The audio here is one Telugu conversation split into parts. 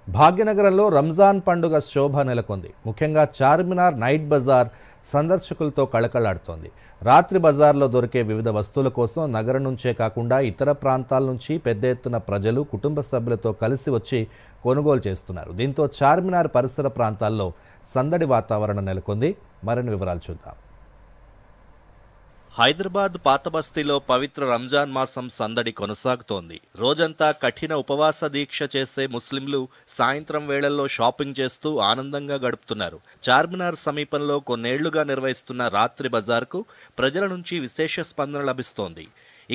భాగ్యనగరంలో రంజాన్ పండుగ శోభ నెలకొంది. ముఖ్యంగా చార్మినార్ నైట్ బజార్ సందర్శకులతో కళకళలాడుతోంది. రాత్రి బజార్లో దొరికే వివిధ వస్తువుల కోసం నగరం నుంచే కాకుండా ఇతర ప్రాంతాల నుంచి పెద్ద ఎత్తున ప్రజలు కుటుంబ సభ్యులతో కలిసి వచ్చి కొనుగోలు చేస్తున్నారు. దీంతో చార్మినార్ పరిసర ప్రాంతాల్లో సందడి వాతావరణం నెలకొంది. మరిన్ని వివరాలు చూద్దాం. హైదరాబాద్ పాతబస్తీలో పవిత్ర రంజాన్ మాసం సందడి కొనసాగుతోంది. రోజంతా కఠిన ఉపవాస దీక్ష చేసే ముస్లింలు సాయంత్రం వేళల్లో షాపింగ్ చేస్తూ ఆనందంగా గడుపుతున్నారు. చార్మినార్ సమీపంలో కొన్నేళ్లుగా నిర్వహిస్తున్న రాత్రి బజార్కు ప్రజల నుంచి విశేష స్పందన లభిస్తోంది.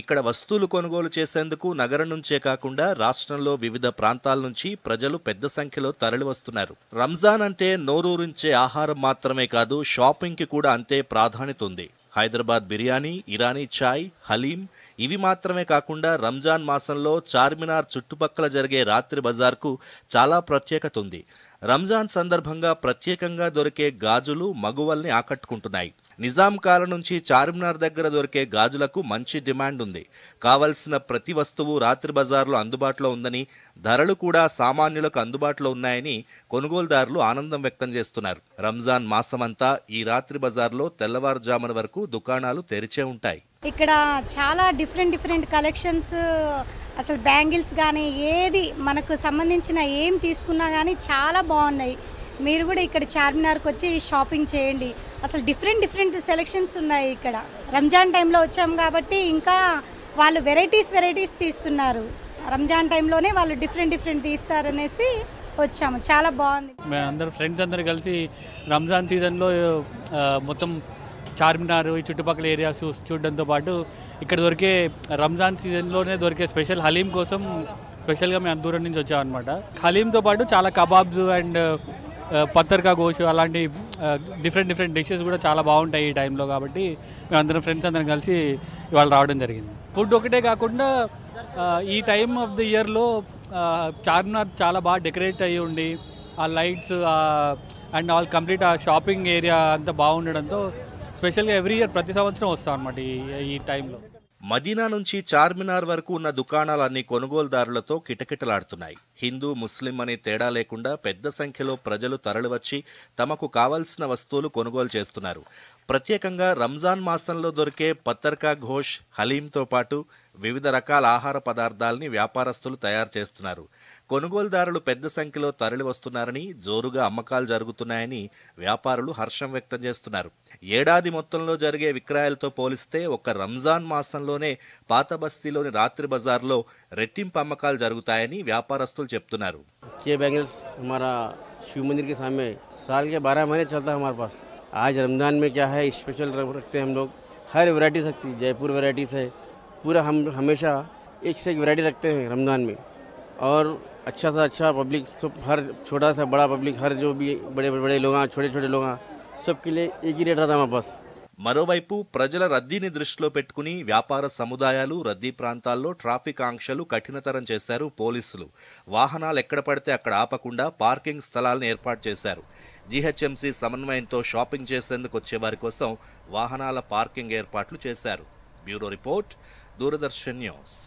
ఇక్కడ వస్తువులు కొనుగోలు చేసేందుకు నగరం నుంచే కాకుండా రాష్ట్రంలో వివిధ ప్రాంతాల నుంచి ప్రజలు పెద్ద సంఖ్యలో తరలివస్తున్నారు. రంజాన్ అంటే నోరూరించే ఆహారం మాత్రమే కాదు, షాపింగ్కి కూడా అంతే ప్రాధాన్యత ఉంది. హైదరాబాద్ బిర్యానీ, ఇరానీ చాయ్, హలీం ఇవి మాత్రమే కాకుండా రంజాన్ మాసంలో చార్మినార్ చుట్టుపక్కల జరిగే రాత్రి బజార్కు చాలా ప్రత్యేకత ఉంది. రంజాన్ సందర్భంగా ప్రత్యేకంగా దొరికే గాజులు మగువల్ని ఆకట్టుకుంటున్నాయి. నిజాం కాలం నుంచి చార్మినార్ దగ్గర దొరికే గాజులకు మంచి డిమాండ్ ఉంది. కావలసిన ప్రతి వస్తువు రాత్రి బజార్లో అందుబాటులో ఉందని, ధరలు కూడా సామాన్యులకు అందుబాటులో ఉన్నాయని కొనుగోలుదారులు ఆనందం వ్యక్తం చేస్తున్నారు. రంజాన్ మాసమంతా ఈ రాత్రి బజార్లో తెల్లవారుజామున వరకు దుకాణాలు తెరిచే ఉంటాయి. ఇక్కడ చాలా డిఫరెంట్ కలెక్షన్స్, అసలు బ్యాంగిల్స్ కానీ ఏది మనకు సంబంధించిన ఏం తీసుకున్నా కానీ చాలా బాగున్నాయి. మీరు కూడా ఇక్కడ చార్మినార్కి వచ్చి షాపింగ్ చేయండి. అసలు డిఫరెంట్ సెలెక్షన్స్ ఉన్నాయి. ఇక్కడ రంజాన్ టైంలో వచ్చాం కాబట్టి ఇంకా వాళ్ళు వెరైటీస్ తీస్తున్నారు. రంజాన్ టైంలోనే వాళ్ళు డిఫరెంట్ తీస్తారనేసి వచ్చాము. చాలా బాగుంది. మేము అందరు ఫ్రెండ్స్ అందరు కలిసి రంజాన్ సీజన్లో మొత్తం చార్మినార్ ఈ చుట్టుపక్కల ఏరియాస్ చూడడంతో పాటు ఇక్కడ దొరికే రంజాన్ సీజన్లోనే దొరికే స్పెషల్ హలీం కోసం స్పెషల్గా మేము దూరం నుంచి వచ్చామన్నమాట. హలీంతో పాటు చాలా కబాబ్స్ అండ్ పత్తర్కా గోష్ అలాంటి డిఫరెంట్ డిషెస్ కూడా చాలా బాగుంటాయి ఈ టైంలో. కాబట్టి మేము అందరం ఫ్రెండ్స్ అందరం కలిసి ఇవాళ రావడం జరిగింది. ఫుడ్ ఒకటే కాకుండా ఈ టైమ్ ఆఫ్ ది ఇయర్లో చార్మినార్ చాలా బాగా డెకరేట్ అయ్యి ఉండి ఆ లైట్స్ అండ్ ఆల్ కంప్లీట్ ఆ షాపింగ్ ఏరియా అంతా బాగుండడంతో స్పెషల్గా ఎవ్రీ ఇయర్ ప్రతి సంవత్సరం వస్తాం అన్నమాట ఈ టైంలో. మదీనా నుంచి చార్మినార్ వరకు ఉన్న దుకాణాలన్నీ కొనుగోలుదారులతో కిటకిటలాడుతున్నాయి. హిందూ, ముస్లిం అనే తేడా లేకుండా పెద్ద సంఖ్యలో ప్రజలు తరలివచ్చి తమకు కావలసిన వస్తువులు కొనుగోలు చేస్తున్నారు. ప్రత్యేకంగా రంజాన్ మాసంలో దొరికే పత్తర్కా ఘోష్, హలీంతో పాటు వివిధ రకాల ఆహార పదార్థాలని వ్యాపారస్తులు తయారు చేస్తున్నారు. కొనుగోలుదారులు పెద్ద సంఖ్యలో తరలి వస్తున్నారని, జోరుగా అమ్మకాలు జరుగుతున్నాయని వ్యాపారులు హర్షం వ్యక్తం చేస్తున్నారు. ఏడాది మొత్తంలో జరిగే విక్రయాలతో పోలిస్తే ఒక్క రంజాన్ మాసంలోనే పాత బస్తీలోని రాత్రి బజార్లో రెట్టింపు అమ్మకాలు జరుగుతాయని వ్యాపారస్తులు చెప్తున్నారు. शिव मंदिर के सामने साल के 12 महीने चलता है हमारे पास. आज रमज़ान में क्या है स्पेशल रखते हैं हम लोग. हर वैरायटी सकती है, जयपुर वैराइटीज़ है पूरा. हम हमेशा एक से एक वैरायटी रखते हैं रमज़ान में. और अच्छा से अच्छा पब्लिक सब, हर छोटा सा बड़ा पब्लिक, हर जो भी बड़े लोग छोटे लोग सबके लिए एक ही रेट रहता है हमारे पास. మరోవైపు ప్రజల రద్దీని దృష్టిలో పెట్టుకుని వ్యాపార సముదాయాలు, రద్దీ ప్రాంతాల్లో ట్రాఫిక్ ఆంక్షలు కఠినతరం చేశారు పోలీసులు. వాహనాలు ఎక్కడ పడితే అక్కడ ఆపకుండా పార్కింగ్ స్థలాలను ఏర్పాటు చేశారు. జీహెచ్ఎంసీ సమన్వయంతో షాపింగ్ చేసేందుకు వచ్చే వారి కోసం వాహనాల పార్కింగ్ ఏర్పాట్లు చేశారు. Bureau report, Doordarshan news.